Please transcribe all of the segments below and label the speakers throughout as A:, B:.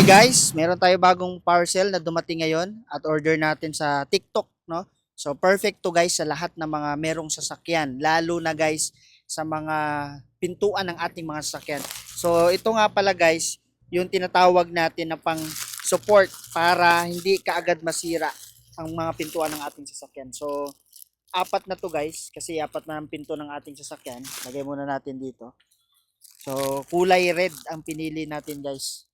A: Hi guys, meron tayo bagong parcel na dumating ngayon at order natin sa TikTok, no? So perfect to guys sa lahat ng mga merong sasakyan, lalo na guys sa mga pintuan ng ating mga sasakyan. So ito nga pala guys, yung tinatawag natin na pang support para hindi kaagad masira ang mga pintuan ng ating sasakyan. So apat na to guys, kasi apat na ang pinto ng ating sasakyan. Lagay muna natin dito. So kulay red ang pinili natin guys.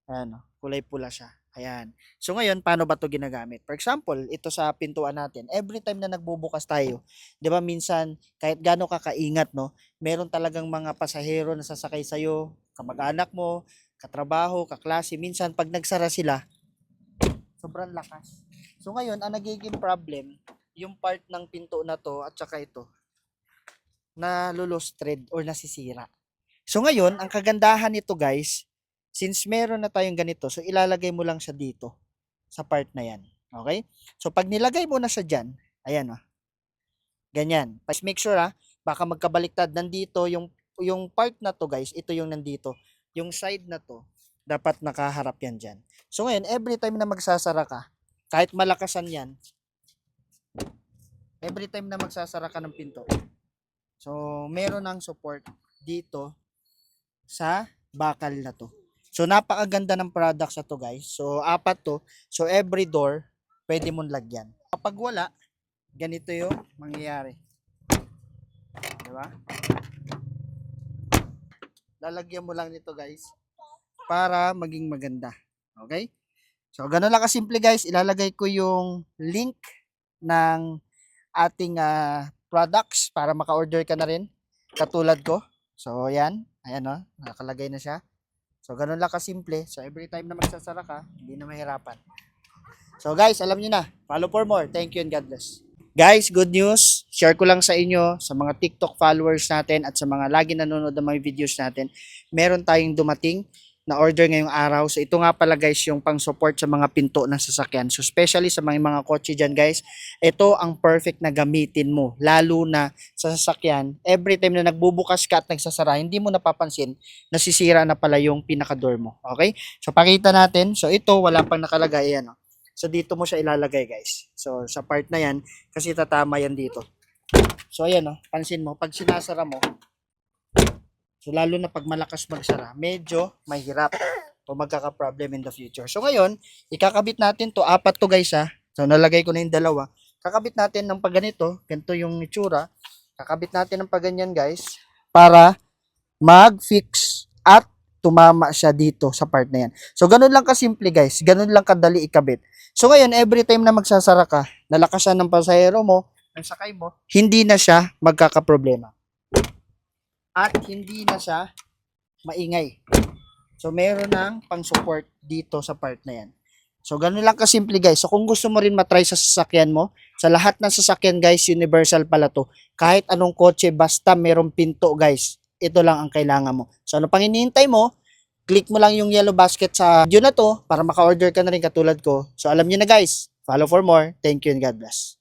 A: Ayan, oh, kulay pula siya. Ayan. So ngayon, paano ba 'to ginagamit? For example, ito sa pintuan natin. Every time na nagbubukas tayo, 'di ba minsan kahit gaano ka kaingat, no, meron talagang mga pasahero na sasakay sa iyo, kamag-anak mo, katrabaho, kaklase. Minsan pag nagsara sila, sobrang lakas. So ngayon, ang nagiging problem, yung part ng pinto na 'to at saka ito, na lost thread or nasisira. So ngayon, ang kagandahan nito guys, since meron na tayong ganito, so ilalagay mo lang siya dito sa part na yan. Okay? So pag nilagay mo na siya dyan, ayan oh, ganyan. Just make sure baka magkabaliktad. Nandito yung part na to guys, ito yung nandito. Yung side na to, dapat nakaharap yan dyan. So ngayon, every time na magsasara ka, kahit malakasan yan, every time na magsasara ka ng pinto, so meron ng support dito sa bakal na to. So napakaganda ng products na to guys. So apat to. So every door pwede mong lagyan. Kapag wala, ganito yung mangyayari. Di ba? Lalagyan mo lang nito guys para maging maganda. Okay? So ganun lang kasimple guys. Ilalagay ko yung link ng ating products para maka-order ka na rin katulad ko. So yan, ayan oh, nakalagay na siya. So, ganun lang kasimple. So, every time na magsasara ka, hindi na mahirapan. So, guys, alam niyo na. Follow for more. Thank you and God bless. Guys, good news. Share ko lang sa inyo, sa mga TikTok followers natin at sa mga lagi nanonood ng mga videos natin. Meron tayong dumating na order ngayong araw. So, ito nga pala guys yung pang-support sa mga pinto ng sasakyan. So, especially sa mga kotse dyan guys, ito ang perfect na gamitin mo. Lalo na sa sasakyan, every time na nagbubukas ka at nagsasara, hindi mo napapansin, nasisira na pala yung pinaka-door mo. Okay? So, pakita natin. So, ito, wala pang nakalagay. Ayan, oh. So, dito mo siya ilalagay guys. So, sa part na yan, kasi tatama yan dito. So, ayan, oh. Pansin mo, pag sinasara mo, so, lalo na pag malakas magsara, medyo mahirap o magkaka-problem in the future. So, ngayon, ikakabit natin to. Apat to guys So, nalagay ko na yung dalawa. Kakabit natin ng pag ganito. Ganito yung itsura. Kakabit natin ng pag ganyan guys. Para mag-fix at tumama siya dito sa part na yan. So, ganun lang kasimple guys. Ganun lang kadali ikabit. So, ngayon, every time na magsasara ka, nalakasan ng pasahero mo, ng sakay mo, hindi na siya magkaka-problema. At hindi na siya maingay. So, meron ng pang-support dito sa part na yan. So, ganun lang kasimple guys. So, kung gusto mo rin matry sa sasakyan mo, sa lahat ng sasakyan guys, universal pala to. Kahit anong kotse, basta merong pinto guys, ito lang ang kailangan mo. So, ano pang hinihintay mo? Click mo lang yung yellow basket sa video na to para maka-order ka na rin katulad ko. So, alam nyo na guys. Follow for more. Thank you and God bless.